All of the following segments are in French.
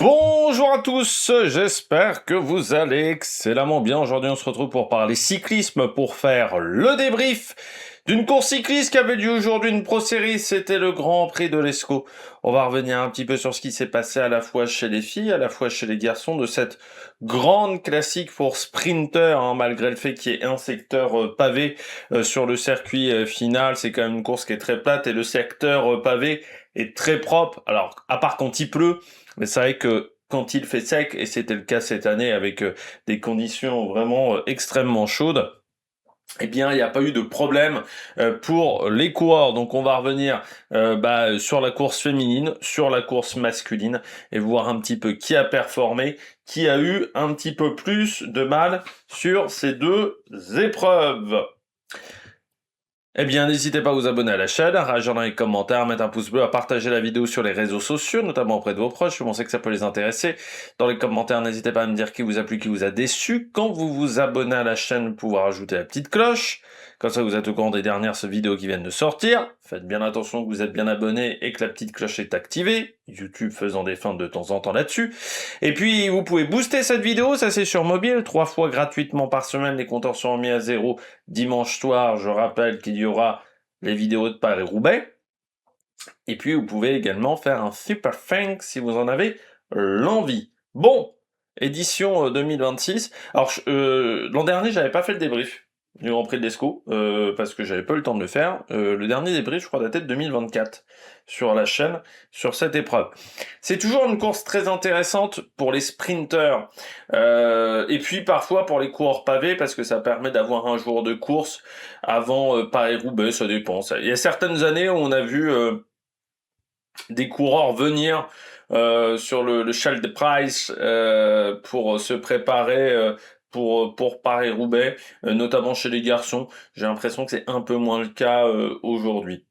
Bonjour à tous, j'espère que vous allez excellemment bien. Aujourd'hui, on se retrouve pour parler cyclisme, pour faire le débrief d'une course cycliste qui avait lieu aujourd'hui, une Pro Series, c'était le Grand Prix de l'Escaut. On va revenir un petit peu sur ce qui s'est passé à la fois chez les filles, à la fois chez les garçons, de cette grande classique pour sprinter, malgré le fait qu'il y ait un secteur pavé sur le circuit final. C'est quand même une course qui est très plate et le secteur pavé est très propre. Alors, à part quand il pleut, mais c'est vrai que quand il fait sec, et c'était le cas cette année avec des conditions vraiment extrêmement chaudes, eh bien, il n'y a pas eu de problème pour les coureurs. Donc, on va revenir sur la course féminine, sur la course masculine, et voir un petit peu qui a performé, qui a eu un petit peu plus de mal sur ces deux épreuves. Eh bien, n'hésitez pas à vous abonner à la chaîne, à réagir dans les commentaires, à mettre un pouce bleu, à partager la vidéo sur les réseaux sociaux, notamment auprès de vos proches, si vous pensez que ça peut les intéresser. Dans les commentaires, n'hésitez pas à me dire qui vous a plu, qui vous a déçu. Quand vous vous abonnez à la chaîne, pouvoir ajouter la petite cloche. Comme ça, vous êtes au courant des dernières vidéos qui viennent de sortir. Faites bien attention que vous êtes bien abonné et que la petite cloche est activée. YouTube faisant des feintes de temps en temps là-dessus. Et puis, vous pouvez booster cette vidéo, ça c'est sur mobile, 3 fois gratuitement par semaine. Les compteurs sont remis à zéro dimanche soir. Je rappelle qu'il y aura les vidéos de Paris-Roubaix. Et puis, vous pouvez également faire un super thanks si vous en avez l'envie. Bon, édition 2026. Alors, l'an dernier, j'avais pas fait le débrief du Grand Prix de l'Escaut, parce que j'avais pas eu le temps de le faire. Le dernier débrief, je crois, datait de 2024 sur la chaîne, sur cette épreuve. C'est toujours une course très intéressante pour les sprinters, et puis parfois pour les coureurs pavés, parce que ça permet d'avoir un jour de course avant Paris-Roubaix, ça dépend. Il y a certaines années où on a vu des coureurs venir sur le Champ de Price pour se préparer pour Paris-Roubaix, notamment chez les garçons. J'ai l'impression que c'est un peu moins le cas aujourd'hui.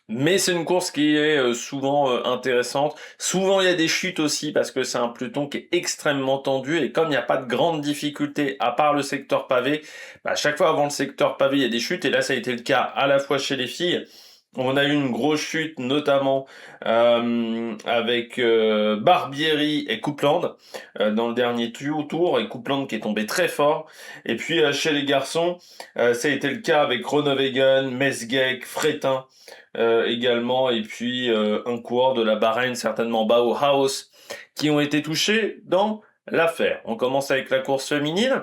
Mais c'est une course qui est souvent intéressante. Souvent il y a des chutes aussi parce que c'est un peloton qui est extrêmement tendu et comme il n'y a pas de grandes difficultés à part le secteur pavé, à chaque fois avant le secteur pavé il y a des chutes et là ça a été le cas à la fois chez les filles. On a eu une grosse chute, notamment avec Barbieri et Coupland dans le dernier tour, et Coupland qui est tombé très fort. Et puis chez les garçons, ça a été le cas avec Groenewegen, Mesgeek, Fretin également, et puis un coureur de la Bahreïn, certainement Bauhaus, qui ont été touchés dans l'affaire. On commence avec la course féminine.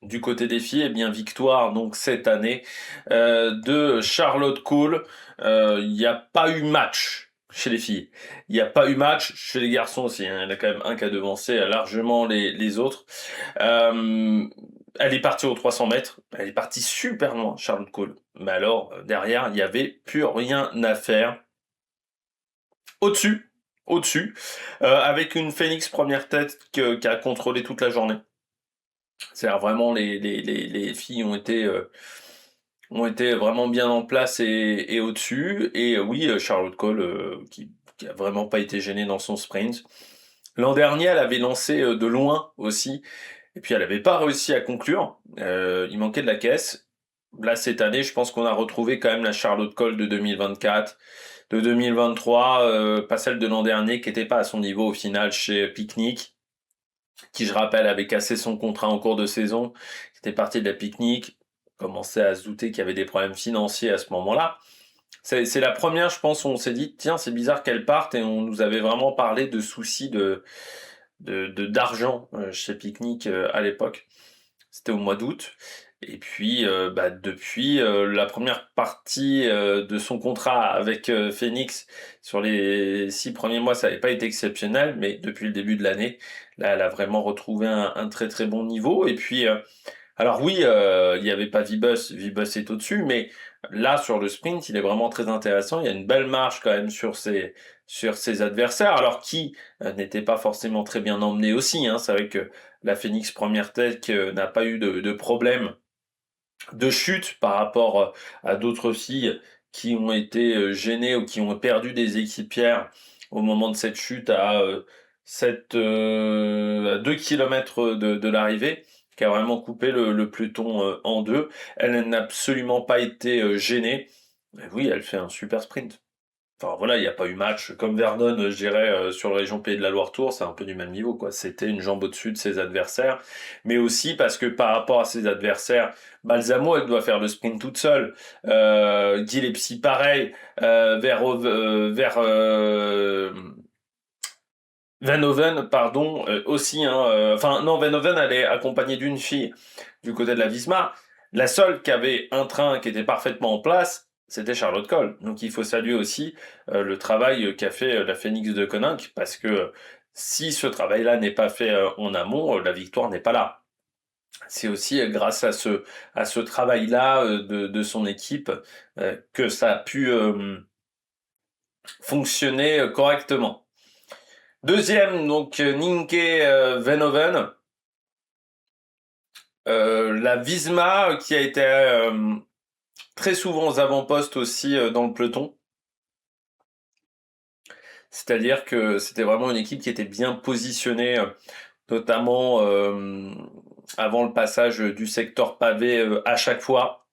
Du côté des filles, eh bien victoire donc cette année de Charlotte Cole. Il n'y a pas eu match chez les filles. Il n'y a pas eu match chez les garçons aussi. Il y en a quand même un qui a devancé largement les autres. Elle est partie aux 300 mètres. Elle est partie super loin, Charlotte Cole. Mais alors, derrière, il n'y avait plus rien à faire. Au-dessus, avec une Phoenix première tête qui a contrôlé toute la journée. C'est-à-dire vraiment les filles ont été vraiment bien en place et au-dessus. Et oui, Charlotte Cole qui a vraiment pas été gênée dans son sprint. L'an dernier, elle avait lancé de loin aussi, et puis elle n'avait pas réussi à conclure. Il manquait de la caisse. Là, cette année, je pense qu'on a retrouvé quand même la Charlotte Cole de 2024, de 2023, pas celle de l'an dernier qui n'était pas à son niveau au final chez Picnic, qui je rappelle avait cassé son contrat en cours de saison, qui était parti de la Picnic, commençait à se douter qu'il y avait des problèmes financiers à ce moment-là. C'est la première, je pense, où on s'est dit, tiens, c'est bizarre qu'elle parte, et on nous avait vraiment parlé de soucis d'argent chez Picnic à l'époque. C'était au mois d'août. Et puis, depuis la première partie de son contrat avec Phoenix, sur les 6 premiers mois, ça n'avait pas été exceptionnel, mais depuis le début de l'année, là, elle a vraiment retrouvé un très très bon niveau. Et puis, alors oui, il n'y avait pas Vibus, Vibus est au-dessus, mais là, sur le sprint, il est vraiment très intéressant. Il y a une belle marge quand même sur ses adversaires, alors qui n'était pas forcément très bien emmené aussi. C'est vrai que la Phoenix première tête n'a pas eu de problème de chute par rapport à d'autres filles qui ont été gênées ou qui ont perdu des équipières au moment de cette chute à 2 km de l'arrivée, qui a vraiment coupé le peloton en deux. Elle n'a absolument pas été gênée. Et oui, elle fait un super sprint. Enfin voilà, il n'y a pas eu match. Comme Vernon, je dirais, sur la région Pays de la Loire-Tours, c'est un peu du même niveau, quoi. C'était une jambe au-dessus de ses adversaires. Mais aussi parce que par rapport à ses adversaires, Balsamo, elle doit faire le sprint toute seule. Gillespie, pareil. Van pardon, aussi. Hein, enfin, non, Van Hoven, elle est accompagnée d'une fille du côté de la Visma. La seule qui avait un train qui était parfaitement en place, c'était Charlotte Cole. Donc il faut saluer aussi le travail qu'a fait la Phoenix de Koninck, parce que si ce travail-là n'est pas fait en amont, la victoire n'est pas là. C'est aussi grâce à ce travail-là de son équipe que ça a pu fonctionner correctement. Deuxième, donc Nienke Venhoven. La Visma qui a été très souvent aux avant-postes aussi dans le peloton. C'est-à-dire que c'était vraiment une équipe qui était bien positionnée, notamment avant le passage du secteur pavé à chaque fois.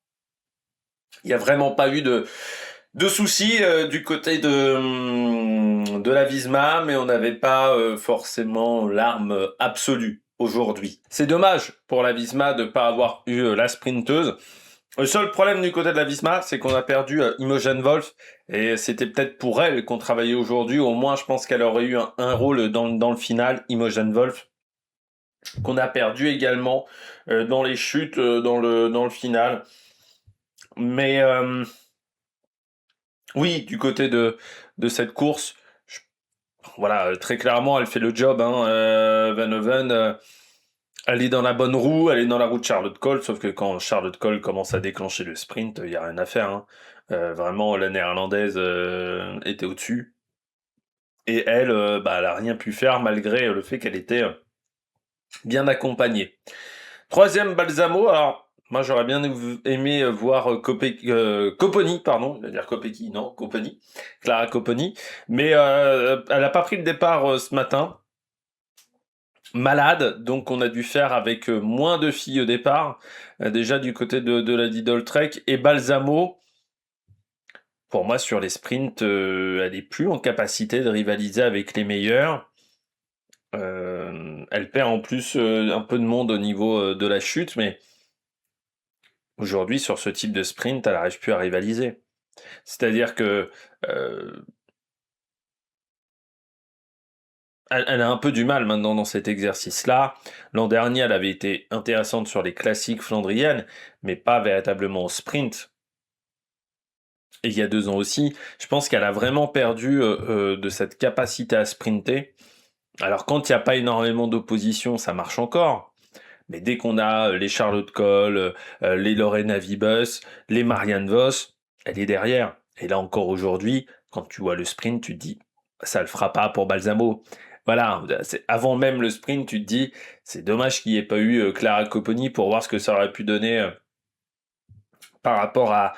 Il n'y a vraiment pas eu de soucis du côté de la Visma, mais on n'avait pas forcément l'arme absolue aujourd'hui. C'est dommage pour la Visma de ne pas avoir eu la sprinteuse. Le seul problème du côté de la Visma, c'est qu'on a perdu Imogen Wolf, et c'était peut-être pour elle qu'on travaillait aujourd'hui. Au moins, je pense qu'elle aurait eu un rôle dans le final, Imogen Wolf, qu'on a perdu également dans les chutes dans le final. Mais oui, du côté de cette course, voilà, très clairement, elle fait le job. Hein, Van Hoven, elle est dans la bonne roue, elle est dans la roue de Charlotte Cole, sauf que quand Charlotte Cole commence à déclencher le sprint, il n'y a rien à faire. Hein. Vraiment, la néerlandaise était au-dessus. Et elle, elle a rien pu faire malgré le fait qu'elle était bien accompagnée. Troisième, Balsamo. Alors, moi, j'aurais bien aimé voir Copponi, pardon, je vais dire Kopecky, non, Copponi, Clara Copponi. Mais elle n'a pas pris le départ ce matin. Malade, donc on a dû faire avec moins de filles au départ, déjà du côté de la Lidl Trek, et Balsamo, pour moi sur les sprints, elle est plus en capacité de rivaliser avec les meilleurs. Elle perd en plus un peu de monde au niveau de la chute, mais aujourd'hui sur ce type de sprint, elle n'arrive plus à rivaliser. C'est-à-dire que elle a un peu du mal maintenant dans cet exercice-là. L'an dernier, elle avait été intéressante sur les classiques flandriennes, mais pas véritablement au sprint. Et il y a 2 ans aussi, je pense qu'elle a vraiment perdu de cette capacité à sprinter. Alors quand il n'y a pas énormément d'opposition, ça marche encore. Mais dès qu'on a les Charlotte Cole, les Lorena Vibus, les Marianne Vos, elle est derrière. Et là encore aujourd'hui, quand tu vois le sprint, tu te dis, ça le fera pas pour Balsamo. Voilà, avant même le sprint, tu te dis, c'est dommage qu'il n'y ait pas eu Clara Copponi pour voir ce que ça aurait pu donner par rapport à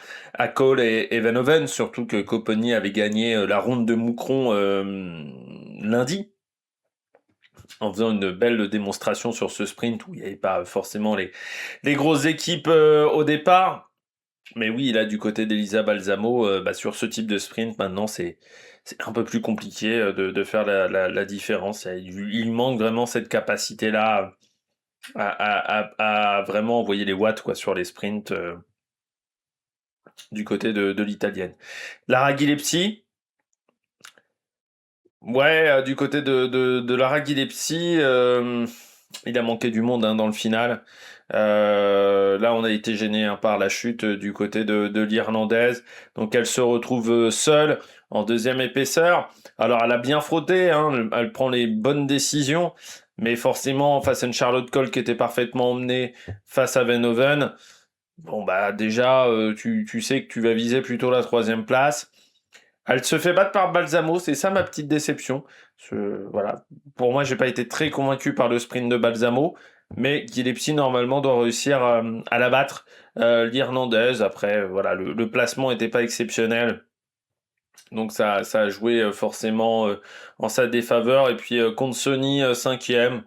Cole et Van Hoven, surtout que Copponi avait gagné la ronde de Moucron lundi, en faisant une belle démonstration sur ce sprint où il n'y avait pas forcément les grosses équipes au départ. Mais oui, là, du côté d'Elisa Balsamo, sur ce type de sprint, maintenant, c'est un peu plus compliqué de faire la différence. Il manque vraiment cette capacité-là à vraiment envoyer les watts quoi, sur les sprints du côté de l'italienne. Lara Gillespie, ouais, du côté de Lara Gillespie, il a manqué du monde hein, dans le final. Là, on a été gêné hein, par la chute du côté de l'Irlandaise. Donc, elle se retrouve seule en deuxième épaisseur. Alors, elle a bien frotté, hein, elle prend les bonnes décisions. Mais forcément, face à une Charlotte Cole qui était parfaitement emmenée face à Van Hoven, bon, bah déjà, tu sais que tu vas viser plutôt la troisième place. Elle se fait battre par Balsamo, c'est ça ma petite déception. Voilà. Pour moi, j'ai pas été très convaincu par le sprint de Balsamo, mais Gillespie normalement doit réussir à la battre. L'Irlandaise, après, voilà, le placement n'était pas exceptionnel. Donc ça a joué forcément en sa défaveur. Et puis Consoni, cinquième.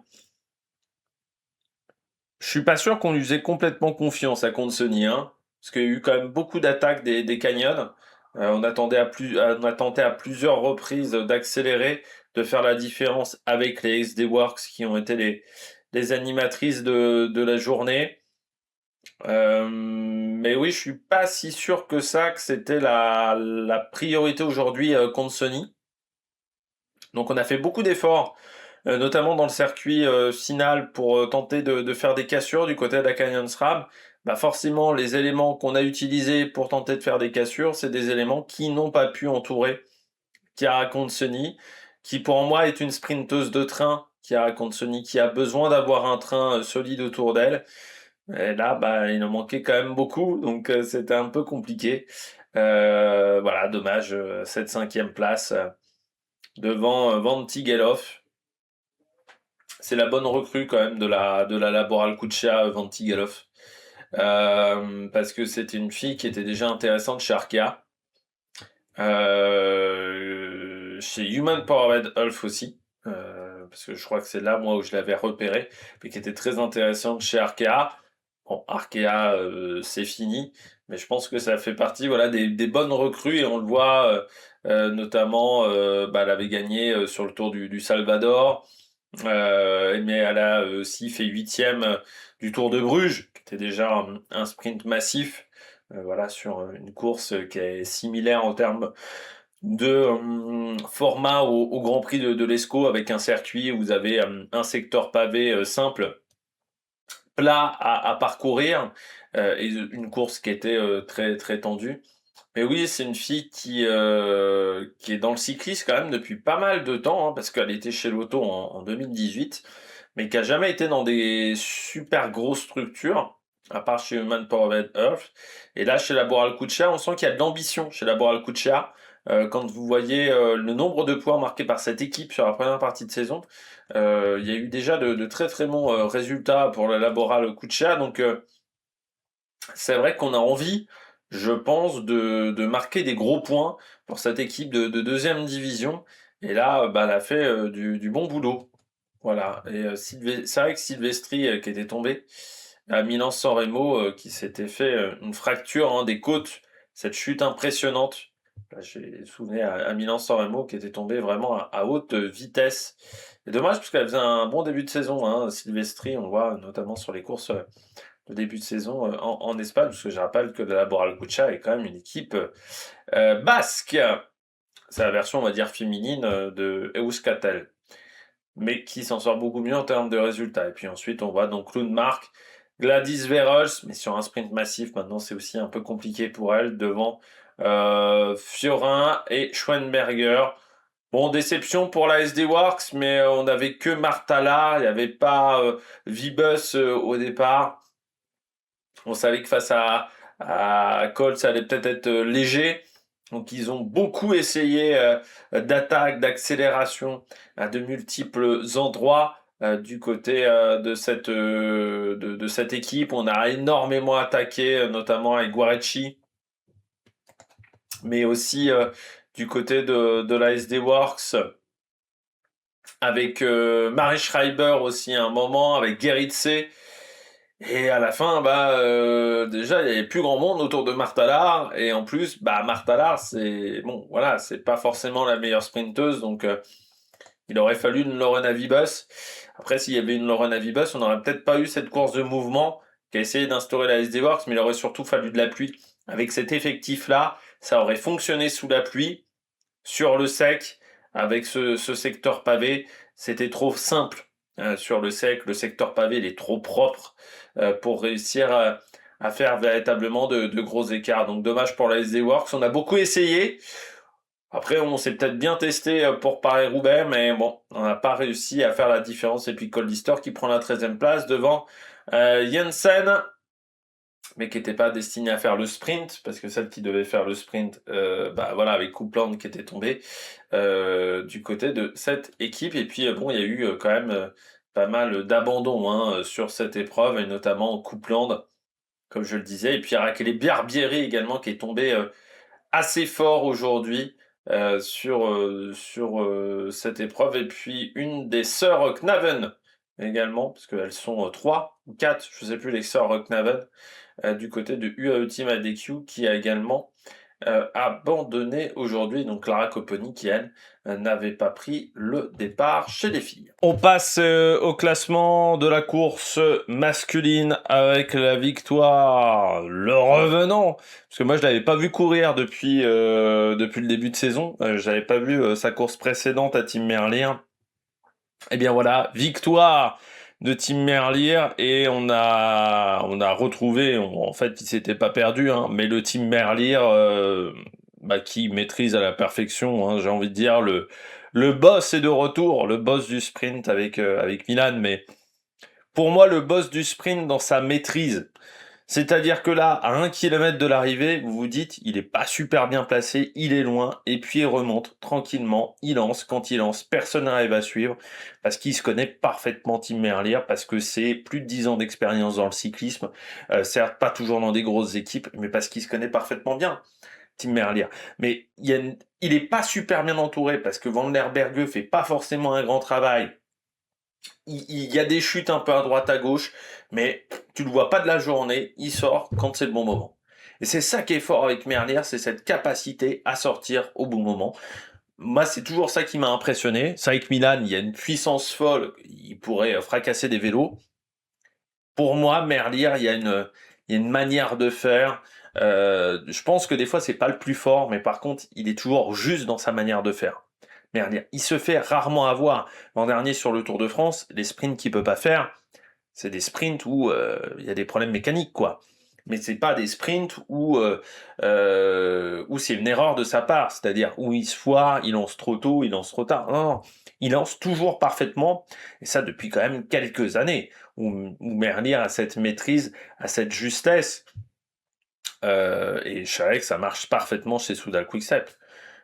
Je suis pas sûr qu'on lui faisait complètement confiance à Consoni, hein, parce qu'il y a eu quand même beaucoup d'attaques des Canyons. On a tenté à plusieurs reprises d'accélérer, de faire la différence avec les SD Works qui ont été les animatrices de la journée. Mais oui, je suis pas si sûr que ça, que c'était la priorité aujourd'hui contre Sony. Donc on a fait beaucoup d'efforts, notamment dans le circuit final pour tenter de faire des cassures du côté de la Canyon SRAM. Bah forcément, les éléments qu'on a utilisés pour tenter de faire des cassures, c'est des éléments qui n'ont pas pu entourer Chiara Conconi, qui pour moi est une sprinteuse de train. Chiara Conconi qui a besoin d'avoir un train solide autour d'elle. Et là, bah, il en manquait quand même beaucoup, donc c'était un peu compliqué. Voilà, dommage, cette cinquième place devant Van Tigelhoff. C'est la bonne recrue quand même de la Laboral Kucha, Van Tigelhoff. Parce que c'était une fille qui était déjà intéressante chez Arkea. Chez Human Powered Health aussi. Parce que je crois que c'est là, moi, où je l'avais repéré, mais qui était très intéressante chez Arkea. Bon, Arkea, c'est fini, mais je pense que ça fait partie, voilà, des bonnes recrues et on le voit, notamment, bah, elle avait gagné sur le Tour du Salvador, mais elle a aussi fait huitième du Tour de Bruges, qui était déjà un sprint massif, voilà, sur une course qui est similaire en termes de format au Grand Prix de l'Escaut, avec un circuit où vous avez un secteur pavé simple plat à parcourir et une course qui était très très tendue. Mais oui, c'est une fille qui est dans le cyclisme quand même depuis pas mal de temps, hein, parce qu'elle était chez Lotto en 2018, mais qui a jamais été dans des super grosses structures, à part chez Human Powered Earth. Et là, chez Laboral Kucha, on sent qu'il y a de l'ambition chez Laboral Kucha. Quand vous voyez le nombre de points marqués par cette équipe sur la première partie de saison, il y a eu déjà de très très bons résultats pour la Laboral Kucha. Donc c'est vrai qu'on a envie, je pense, de marquer des gros points pour cette équipe de deuxième division. Et là, bah, elle a fait du bon boulot. Voilà. Et c'est vrai que Silvestri, qui était tombé à Milan-San Remo, qui s'était fait une fracture des côtes, cette chute impressionnante. Là, j'ai souvenir à Milan-San Remo qui était tombé vraiment à haute vitesse. C'est dommage parce qu'elle faisait un bon début de saison, hein, Silvestri, on voit notamment sur les courses de début de saison en Espagne, parce que je rappelle que la Laboral Cucha est quand même une équipe basque. C'est la version, on va dire, féminine de Euskaltel, mais qui s'en sort beaucoup mieux en termes de résultats. Et puis ensuite, on voit donc Lundmark, Gladys Verhulst, mais sur un sprint massif, maintenant c'est aussi un peu compliqué pour elle, devant Fiorin et Schweinberger. Bon, déception pour la SD Works, mais on n'avait que Martala, il n'y avait pas Vibus au départ. On savait que face à Colts, ça allait peut-être être léger. Donc ils ont beaucoup essayé d'attaque, d'accélération à de multiples endroits du côté de cette équipe. On a énormément attaqué, notamment avec Guarecci, mais aussi du côté de la SD Works, avec Marie Schreiber aussi à un moment, avec Geritze. Et à la fin, bah déjà il y avait plus grand monde autour de Marthalar et en plus bah Marthalar c'est bon voilà c'est pas forcément la meilleure sprinteuse donc il aurait fallu une Lorena Vibus. Après s'il y avait une Lorena Vibus on n'aurait peut-être pas eu cette course de mouvement qui a essayé d'instaurer la SD Works mais il aurait surtout fallu de la pluie. Avec cet effectif là ça aurait fonctionné sous la pluie sur le sec avec ce secteur pavé c'était trop simple. Sur le sec, le secteur pavé il est trop propre pour réussir à faire véritablement de gros écarts. Donc dommage pour la SD Works. On a beaucoup essayé. Après, on s'est peut-être bien testé pour Paris-Roubaix, mais bon, on n'a pas réussi à faire la différence. Et puis Coldister qui prend la 13e place devant Jensen, mais qui n'était pas destiné à faire le sprint, parce que celle qui devait faire le sprint, bah voilà, avec Coupland qui était tombé du côté de cette équipe. Et puis bon, il y a eu quand même pas mal d'abandon sur cette épreuve, et notamment Coupland, comme je le disais. Et puis Arakele Barbieri également, qui est tombé assez fort aujourd'hui sur cette épreuve. Et puis une des sœurs Knaven également, parce qu'elles sont trois ou quatre, je sais plus, les sœurs Knaven, du côté de UAE Team ADQ, qui a également abandonné aujourd'hui. Donc Clara Copponi qui, elle, n'avait pas pris le départ chez les filles. On passe au classement de la course masculine avec la victoire, le revenant, parce que moi je l'avais pas vu courir depuis le début de saison, j'avais pas vu sa course précédente à Tim Merlier. Eh bien voilà, victoire de Tim Merlier et on a retrouvé, en fait il s'était pas perdu, hein, mais le Tim Merlier qui maîtrise à la perfection, hein, j'ai envie de dire, le boss est de retour, le boss du sprint avec Milan, mais pour moi le boss du sprint dans sa maîtrise. C'est-à-dire que là, à 1 kilomètre de l'arrivée, vous vous dites, il est pas super bien placé, il est loin, et puis il remonte tranquillement, il lance, quand il lance, personne n'arrive à suivre, parce qu'il se connaît parfaitement Tim Merlier, parce que c'est plus de 10 ans d'expérience dans le cyclisme, certes pas toujours dans des grosses équipes, mais parce qu'il se connaît parfaitement bien, Tim Merlier. Mais il est pas super bien entouré, parce que Van der Berge fait pas forcément un grand travail, il y a des chutes un peu à droite à gauche, mais tu le vois pas de la journée, il sort quand c'est le bon moment. Et c'est ça qui est fort avec Merlier, c'est cette capacité à sortir au bon moment. Moi, c'est toujours ça qui m'a impressionné. C'est avec Milan, il y a une puissance folle, il pourrait fracasser des vélos. Pour moi, Merlier, il y a une manière de faire. Je pense que des fois, c'est pas le plus fort, mais par contre, il est toujours juste dans sa manière de faire. Merlier, il se fait rarement avoir. L'an dernier, sur le Tour de France, les sprints qu'il peut pas faire, c'est des sprints où il y a des problèmes mécaniques, quoi. Mais c'est pas des sprints où c'est une erreur de sa part, c'est-à-dire où il se foire, il lance trop tôt, il lance trop tard. Non, non, il lance toujours parfaitement, et ça depuis quand même quelques années, où Merlier a cette maîtrise, a cette justesse, et je savais que ça marche parfaitement chez Soudal Quickstep.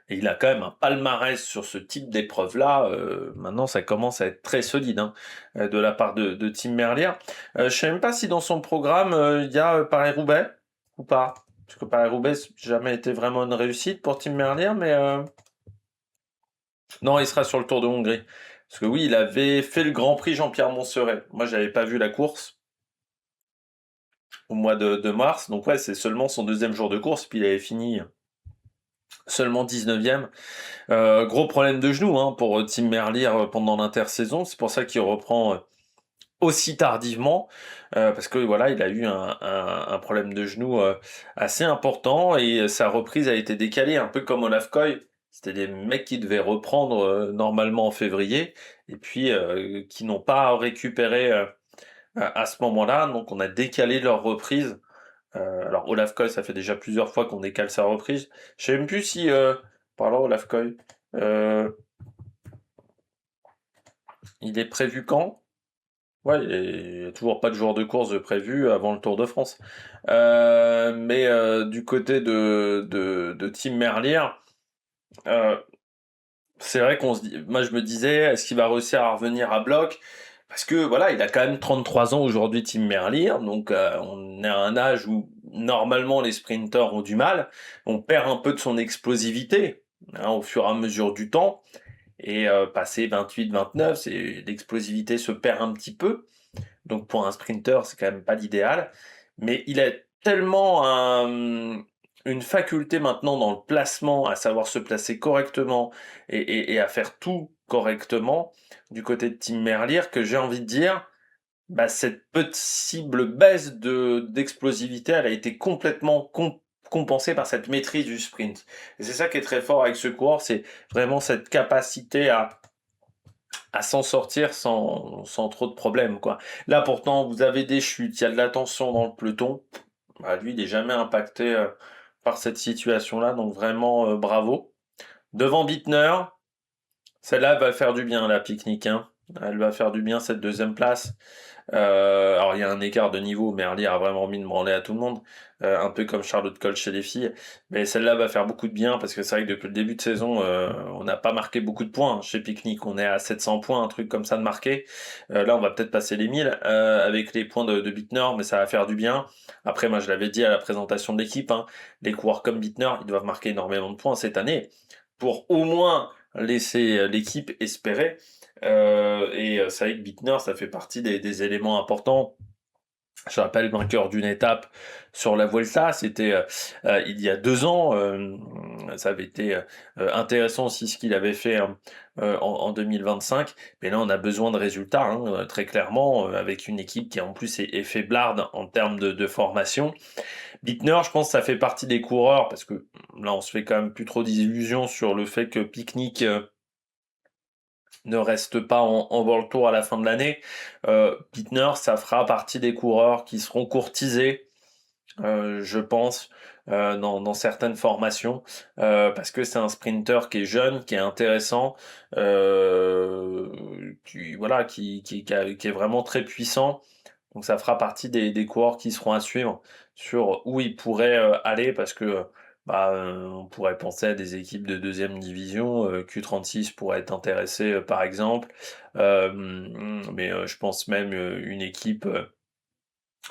Et il a quand même un palmarès sur ce type d'épreuve-là. Maintenant, ça commence à être très solide, hein, de la part de Tim Merlier. Je sais même pas si dans son programme il y a Paris-Roubaix ou pas. Parce que Paris-Roubaix, n'a jamais été vraiment une réussite pour Tim Merlier, mais non, il sera sur le Tour de Hongrie. Parce que oui, il avait fait le Grand Prix Jean-Pierre Montserrat. Moi, j'avais pas vu la course au mois de mars. Donc ouais, c'est seulement son deuxième jour de course, puis il avait fini seulement 19e. Gros problème de genou, hein, pour Tim Merlier pendant l'intersaison. C'est pour ça qu'il reprend aussi tardivement, parce que voilà, il a eu un problème de genou assez important et sa reprise a été décalée, un peu comme Olaf Koy. C'était des mecs qui devaient reprendre normalement en février et puis qui n'ont pas récupéré à ce moment-là. Donc on a décalé leur reprise. Alors Olaf Koy, ça fait déjà plusieurs fois qu'on décale sa reprise. Je sais même plus si, parlant Olaf Koy, euh, il est prévu quand? Ouais, il n'y a toujours pas de jour de course de prévu avant le Tour de France. Mais du côté de Tim Merlier, euh, c'est vrai qu'on se dit, moi je me disais, est-ce qu'il va réussir à revenir à bloc? Parce que voilà, il a quand même 33 ans aujourd'hui, Tim Merlier, donc on est à un âge où normalement les sprinteurs ont du mal. On perd un peu de son explosivité, hein, au fur et à mesure du temps. Et passé 28-29, l'explosivité se perd un petit peu. Donc pour un sprinter, c'est quand même pas l'idéal. Mais il a tellement une faculté maintenant dans le placement, à savoir se placer correctement et à faire tout correctement du côté de Tim Merlier, que j'ai envie de dire, bah, cette possible baisse d'explosivité, elle a été complètement compensée par cette maîtrise du sprint. Et c'est ça qui est très fort avec ce coureur, c'est vraiment cette capacité à s'en sortir sans trop de problèmes, quoi. Là, pourtant, vous avez des chutes, il y a de la tension dans le peloton. Bah, lui, il n'est jamais impacté par cette situation-là, donc vraiment bravo. Devant Bittner, celle-là va faire du bien, la pique-nique, hein. Elle va faire du bien, cette deuxième place. Alors il y a un écart de niveau, Merlier a vraiment mis une branlée à tout le monde, un peu comme Charlotte Cole chez les filles, mais celle-là va faire beaucoup de bien parce que c'est vrai que depuis le début de saison, on n'a pas marqué beaucoup de points chez Picnic, on est à 700 points, un truc comme ça de marqué. Là on va peut-être passer les 1000 avec les points de Bittner, mais ça va faire du bien. Après moi je l'avais dit à la présentation de l'équipe, hein, les coureurs comme Bittner, ils doivent marquer énormément de points cette année pour au moins laisser l'équipe espérer. C'est vrai que Bittner, ça fait partie des éléments importants Je rappelle, vainqueur d'une étape sur la Vuelta, c'était il y a 2 ans. Ça avait été intéressant aussi ce qu'il avait fait en 2025. Mais là, on a besoin de résultats, hein, très clairement, avec une équipe qui en plus est faiblarde en termes de formation. Bittner, je pense que ça fait partie des coureurs, parce que là, on se fait quand même plus trop d'illusions sur le fait que Picnic ne reste pas en World Tour à la fin de l'année. Bittner, ça fera partie des coureurs qui seront courtisés, je pense, dans certaines formations, parce que c'est un sprinter qui est jeune, qui est intéressant, qui est vraiment très puissant. Donc ça fera partie des coureurs qui seront à suivre sur où il pourrait aller, parce que on pourrait penser à des équipes de deuxième division. Q36 pourrait être intéressé par exemple. Mais je pense même une équipe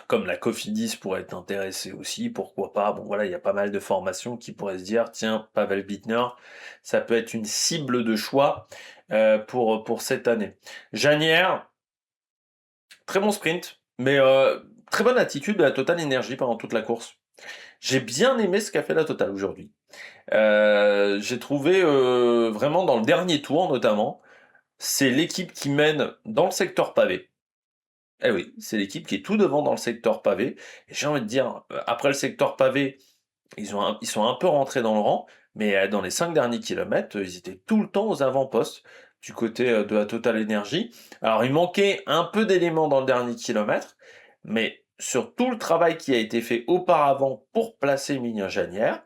comme la Cofidis pourrait être intéressée aussi, pourquoi pas. Bon voilà, il y a pas mal de formations qui pourraient se dire, tiens, Pavel Bittner, ça peut être une cible de choix pour cette année. Janière, très bon sprint, mais très bonne attitude de la Total Energy pendant toute la course. J'ai bien aimé ce qu'a fait la Total aujourd'hui. J'ai trouvé vraiment dans le dernier tour notamment, c'est l'équipe qui mène dans le secteur pavé. Eh oui, c'est l'équipe qui est tout devant dans le secteur pavé. Et j'ai envie de dire, après le secteur pavé, ils sont un peu rentrés dans le rang, mais dans les 5 derniers kilomètres, ils étaient tout le temps aux avant-postes du côté de la Total Energy. Alors il manquait un peu d'éléments dans le dernier kilomètre, mais sur tout le travail qui a été fait auparavant pour placer Mignon Janière,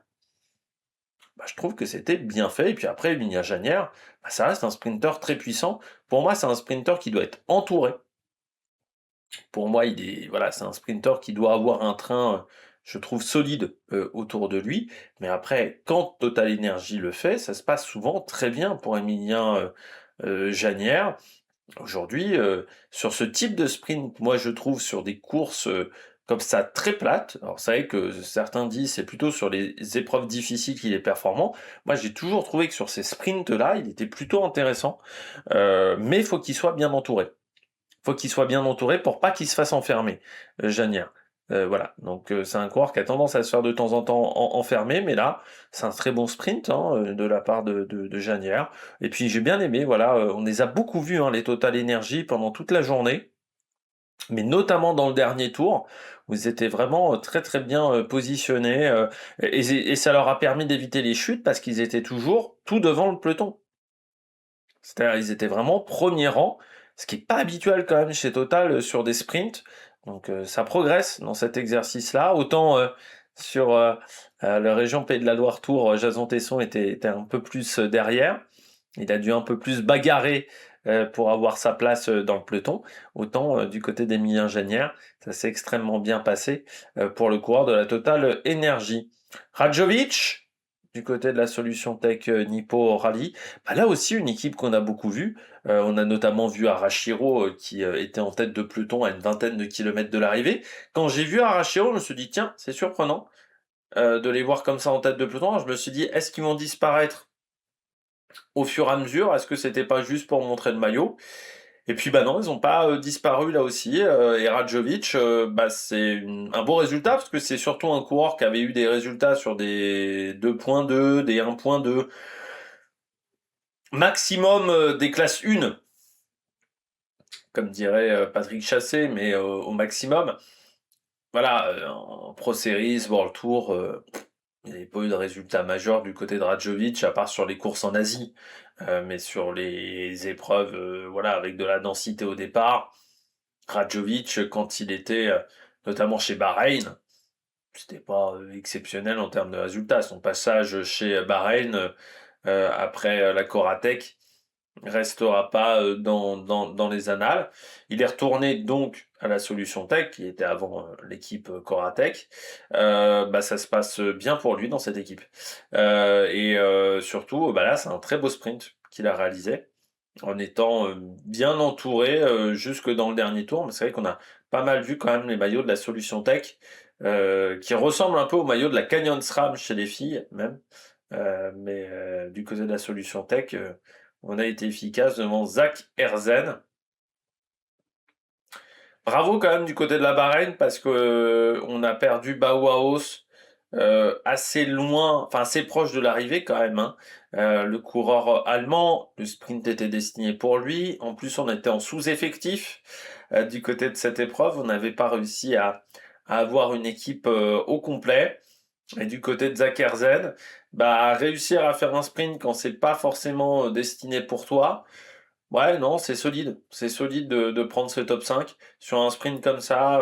je trouve que c'était bien fait. Et puis après, Mignon Janière, ça reste un sprinter très puissant. Pour moi, c'est un sprinter qui doit être entouré. Pour moi, voilà, c'est un sprinter qui doit avoir un train, je trouve, solide autour de lui. Mais après, quand Total Energy le fait, ça se passe souvent très bien pour Emilien Janière. Aujourd'hui, sur ce type de sprint, moi je trouve sur des courses comme ça très plates, alors c'est vrai que certains disent c'est plutôt sur les épreuves difficiles qu'il est performant. Moi j'ai toujours trouvé que sur ces sprints-là, il était plutôt intéressant, mais il faut qu'il soit bien entouré. Faut qu'il soit bien entouré pour pas qu'il se fasse enfermer, Janière. Voilà, donc c'est un coureur qui a tendance à se faire de temps en temps enfermer, mais là, c'est un très bon sprint hein, de la part de Janière. Et puis j'ai bien aimé, voilà, on les a beaucoup vus, hein, les Total Energy, pendant toute la journée, mais notamment dans le dernier tour, où ils étaient vraiment très très bien positionnés, et ça leur a permis d'éviter les chutes parce qu'ils étaient toujours tout devant le peloton. C'est-à-dire, ils étaient vraiment premier rang, ce qui est pas habituel quand même chez Total sur des sprints. Donc ça progresse dans cet exercice-là. Autant sur la région Pays de la Loire Tour, Jason Tesson était un peu plus derrière. Il a dû un peu plus bagarrer pour avoir sa place dans le peloton. Autant du côté d'Emilien Janière, ça s'est extrêmement bien passé pour le coureur de la Total Energy. Radjovic, du côté de la solution tech Nippo Rally, là aussi une équipe qu'on a beaucoup vue. On a notamment vu Arashiro qui était en tête de peloton à une vingtaine de kilomètres de l'arrivée. Quand j'ai vu Arashiro, je me suis dit tiens, c'est surprenant de les voir comme ça en tête de peloton. Alors, je me suis dit est-ce qu'ils vont disparaître au fur et à mesure? Est-ce que c'était pas juste pour montrer le maillot? Et puis non, ils n'ont pas disparu là aussi. Et Radjovic, c'est un beau résultat parce que c'est surtout un coureur qui avait eu des résultats sur des 2.2, des 1.2, maximum des classes 1, comme dirait Patrick Chassé, mais au maximum. Voilà, en Pro Series, World Tour, il n'y avait pas eu de résultats majeurs du côté de Radjovic, à part sur les courses en Asie. Mais sur les épreuves, voilà, avec de la densité au départ, Radjovic, quand il était notamment chez Bahreïn, c'était pas exceptionnel en termes de résultats. Son passage chez Bahreïn, après la Coratec, restera pas dans les annales. Il est retourné donc à la solution tech, qui était avant l'équipe Coratec. Ça se passe bien pour lui dans cette équipe. Et surtout, là, c'est un très beau sprint qu'il a réalisé en étant bien entouré jusque dans le dernier tour. Mais c'est vrai qu'on a pas mal vu quand même les maillots de la solution tech, qui ressemblent un peu aux maillots de la Canyon SRAM chez les filles même. Mais du côté de la solution tech, on a été efficace devant Zach Herzen. Bravo quand même du côté de la Bahreïn parce que on a perdu Bauhaus assez loin, enfin assez proche de l'arrivée quand même, hein. Le coureur allemand, le sprint était destiné pour lui. En plus, on était en sous-effectif du côté de cette épreuve. On n'avait pas réussi à avoir une équipe au complet. Et du côté de Zakerzen, bah réussir à faire un sprint quand c'est pas forcément destiné pour toi. Ouais, non, c'est solide. C'est solide de prendre ce top 5 sur un sprint comme ça,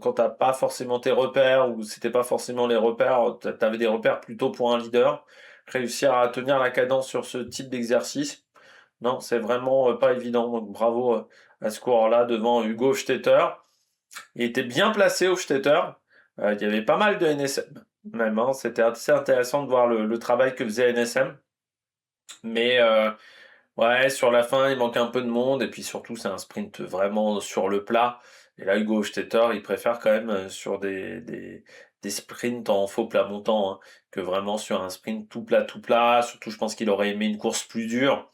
quand t'as pas forcément tes repères ou c'était pas forcément les repères, t'avais des repères plutôt pour un leader. Réussir à tenir la cadence sur ce type d'exercice, non, c'est vraiment pas évident. Donc bravo à ce coureur-là devant Hugo Hofstetter. Il était bien placé Hofstetter. Il y avait pas mal de NSM même, hein. C'était assez intéressant de voir le travail que faisait NSM. Mais ouais, sur la fin, il manque un peu de monde, et puis surtout, c'est un sprint vraiment sur le plat. Et là, Hugo Hofstetter, il préfère quand même sur des sprints en faux plat montant, hein, que vraiment sur un sprint tout plat, tout plat. Surtout, je pense qu'il aurait aimé une course plus dure.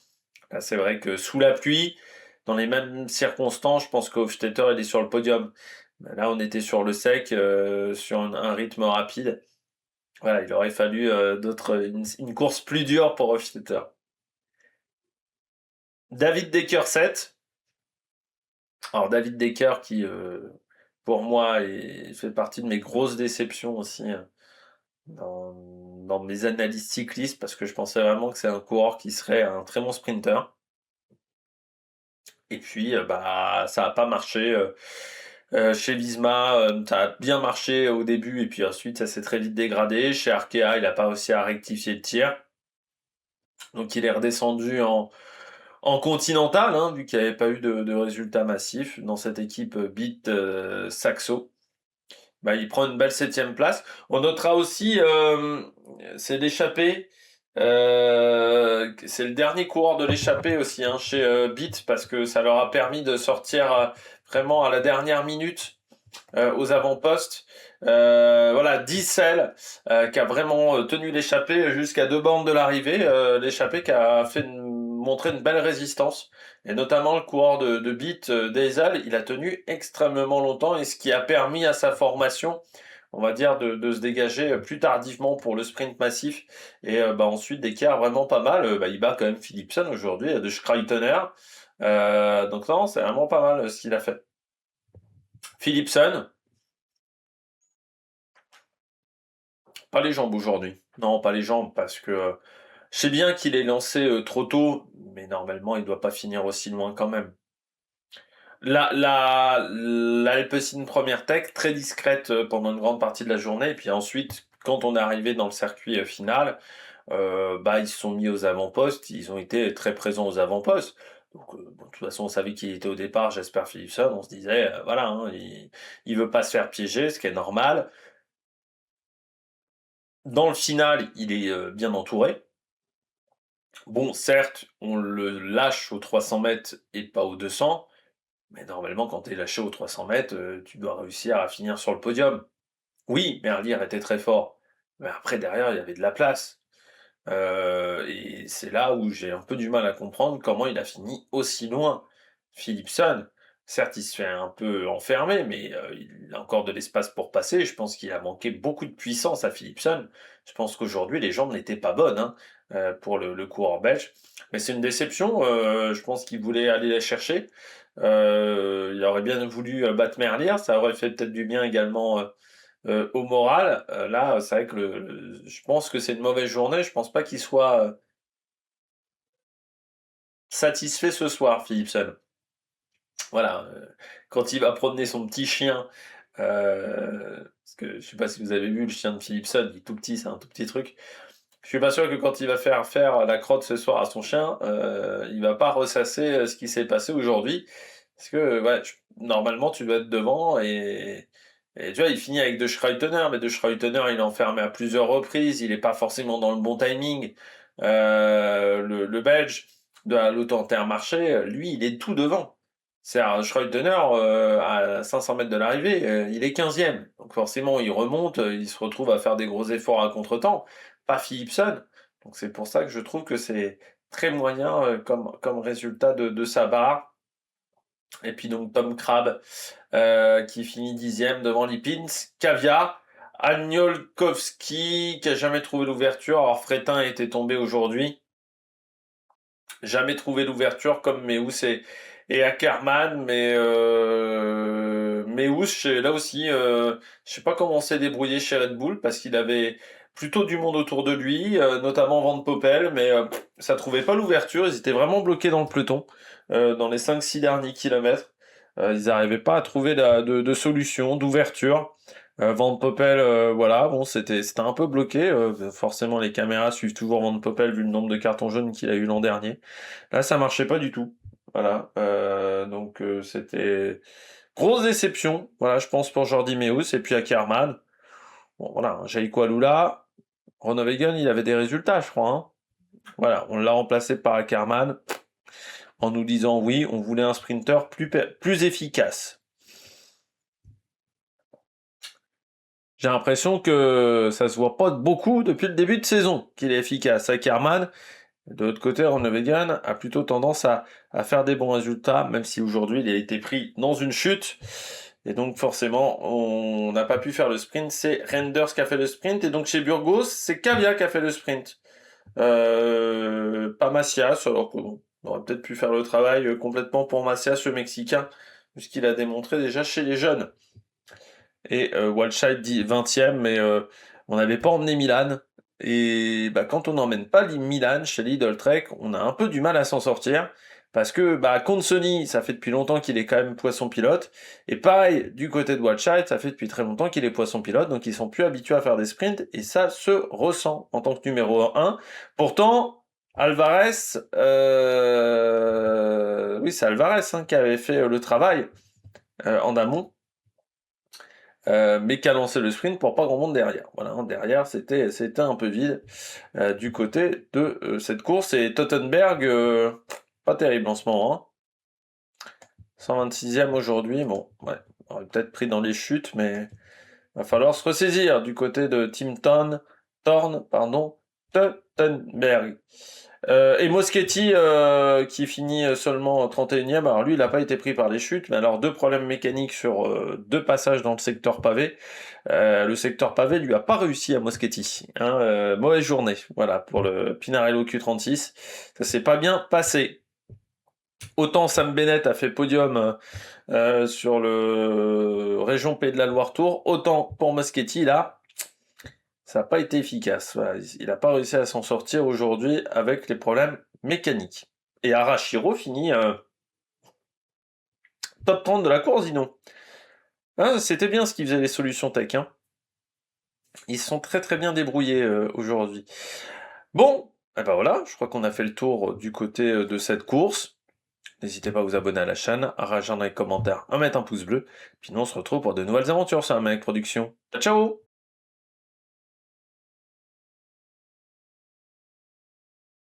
Là, c'est vrai que sous la pluie, dans les mêmes circonstances, je pense qu'Hofstetter, il est sur le podium. Mais là, on était sur le sec, sur un rythme rapide. Voilà, il aurait fallu une course plus dure pour Hofstetter. David Decker 7. Alors David Decker qui, pour moi, fait partie de mes grosses déceptions aussi dans, dans mes analyses cyclistes parce que je pensais vraiment que c'est un coureur qui serait un très bon sprinter. Et puis, bah, ça n'a pas marché chez Visma. Ça a bien marché au début et puis ensuite ça s'est très vite dégradé. Chez Arkea, il n'a pas réussi à rectifier le tir. Donc il est redescendu en continental, hein, vu qu'il n'y avait pas eu de résultats massifs dans cette équipe Beat Saxo. Bah, il prend une belle septième place. On notera aussi, c'est l'échappée. C'est le dernier coureur de l'échappée aussi, hein, chez Beat parce que ça leur a permis de sortir vraiment à la dernière minute aux avant-postes. Voilà, Dissel qui a vraiment tenu l'échappée jusqu'à 2 bornes de l'arrivée. L'échappée qui a montré une belle résistance. Et notamment le coureur de Beat, Diesel, il a tenu extrêmement longtemps et ce qui a permis à sa formation, on va dire, de se dégager plus tardivement pour le sprint massif. Et bah, ensuite, d'écart vraiment pas mal. Bah, il bat quand même Philipsen aujourd'hui, de Schreitener. Donc non, c'est vraiment pas mal ce qu'il a fait. Philipsen, pas les jambes aujourd'hui. Non, pas les jambes, parce que je sais bien qu'il est lancé trop tôt, mais normalement, il doit pas finir aussi loin quand même. L'Alpecin première tech, très discrète pendant une grande partie de la journée, et puis ensuite, quand on est arrivé dans le circuit final, bah, ils se sont mis aux avant-postes, ils ont été très présents aux avant-postes. Donc, bon, de toute façon, on savait qu'il était au départ, Jasper Philipsen, on se disait, voilà, hein, il veut pas se faire piéger, ce qui est normal. Dans le final, il est bien entouré. Bon, certes, on le lâche aux 300 mètres et pas aux 200, mais normalement, quand tu es lâché aux 300 mètres, tu dois réussir à finir sur le podium. Oui, Merlier était très fort, mais après, derrière, il y avait de la place. Et c'est là où j'ai un peu du mal à comprendre comment il a fini aussi loin. Philipson, certes, il se fait un peu enfermer, mais il a encore de l'espace pour passer. Je pense qu'il a manqué beaucoup de puissance à Philipson. Je pense qu'aujourd'hui, les jambes n'étaient pas bonnes, hein, pour le coureur belge. Mais c'est une déception. Je pense qu'il voulait aller la chercher. Il aurait bien voulu battre Merlier. Ça aurait fait peut-être du bien également au moral. Là, c'est vrai que je pense que c'est une mauvaise journée. Je pense pas qu'il soit satisfait ce soir, Philipson. Voilà, quand il va promener son petit chien, parce que je sais pas si vous avez vu le chien de Philipson, il est tout petit, c'est un tout petit truc. Je suis pas sûr que quand il va faire la crotte ce soir à son chien, il va pas ressasser ce qui s'est passé aujourd'hui. Parce que ouais, normalement tu dois être devant et tu vois, il finit avec De Schreitener, mais De Schreitener il est enfermé à plusieurs reprises, il est pas forcément dans le bon timing. Le Belge de l'Auto-Intermarché, lui, il est tout devant. C'est Schreitener à 500 mètres de l'arrivée, il est 15e. Donc forcément, il remonte, il se retrouve à faire des gros efforts à contretemps pas Philipson. Donc c'est pour ça que je trouve que c'est très moyen comme résultat de sa barre. Et puis donc Tom Crab qui finit 10e devant Lipins, Kavia, Agniolkowski qui a jamais trouvé l'ouverture. Alors Fretin était tombé aujourd'hui. Jamais trouvé l'ouverture comme Meus et Ackermann, mais Meus, là aussi, je sais pas comment on s'est débrouillé chez Red Bull parce qu'il avait plutôt du monde autour de lui, notamment Van Poppel, mais ça trouvait pas l'ouverture. Ils étaient vraiment bloqués dans le peloton dans les 5-6 derniers kilomètres. Ils n'arrivaient pas à trouver de solution, d'ouverture. Van Poppel, voilà, bon, c'était un peu bloqué. Forcément, les caméras suivent toujours Van Poppel vu le nombre de cartons jaunes qu'il a eu l'an dernier. Là, ça marchait pas du tout. Voilà, donc c'était grosse déception. Voilà, je pense pour Jordi Meus et puis Ackermann. Bon, voilà, Jaiko Alula, Groenewegen, il avait des résultats, je crois. Hein. Voilà, on l'a remplacé par Ackermann en nous disant oui, on voulait un sprinter plus efficace. J'ai l'impression que ça se voit pas beaucoup depuis le début de saison qu'il est efficace. Ackermann, de l'autre côté, Groenewegen a plutôt tendance à faire des bons résultats, même si aujourd'hui il a été pris dans une chute. Et donc forcément, on n'a pas pu faire le sprint. C'est Renders qui a fait le sprint. Et donc chez Burgos, c'est Kavia qui a fait le sprint. Pas Macias, alors qu'on aurait peut-être pu faire le travail complètement pour Macias, le Mexicain, puisqu'il a démontré déjà chez les jeunes. Et Walscheid dit 20e, mais on n'avait pas emmené Milan. Et bah, quand on n'emmène pas Milan chez Lidl Trek, on a un peu du mal à s'en sortir. Parce que bah, Consoni, ça fait depuis longtemps qu'il est quand même poisson pilote. Et pareil, du côté de Walscheid, ça fait depuis très longtemps qu'il est poisson pilote. Donc ils sont plus habitués à faire des sprints. Et ça se ressent en tant que numéro 1. Pourtant, Alvarez, oui c'est Alvarez hein, qui avait fait le travail en amont. Mais qui a lancé le sprint pour pas grand monde derrière. Voilà, derrière c'était un peu vide du côté de cette course et Tottenberg pas terrible en ce moment. Hein. 126e aujourd'hui, bon, ouais, on aurait peut-être pris dans les chutes, mais va falloir se ressaisir du côté de Tim Thorne, Tottenberg. Et Moschetti qui finit seulement 31e, alors lui il n'a pas été pris par les chutes, mais alors 2 problèmes mécaniques sur 2 passages dans le secteur pavé. Le secteur pavé lui a pas réussi à Moschetti. Hein, mauvaise journée, voilà, pour le Pinarello Q36. Ça s'est pas bien passé. Autant Sam Bennett a fait podium sur le région Pays de la Loire Tour, autant pour Moschetti là, ça n'a pas été efficace. Voilà, il n'a pas réussi à s'en sortir aujourd'hui avec les problèmes mécaniques. Et Arashiro finit top 30 de la course, dis donc. Hein, c'était bien ce qu'ils faisaient les solutions tech. Hein. Ils se sont très très bien débrouillés aujourd'hui. Bon, et ben voilà, je crois qu'on a fait le tour du côté de cette course. N'hésitez pas à vous abonner à la chaîne, à réagir dans les commentaires, à mettre un pouce bleu. Puis nous on se retrouve pour de nouvelles aventures sur la Mec Production. Ciao ciao.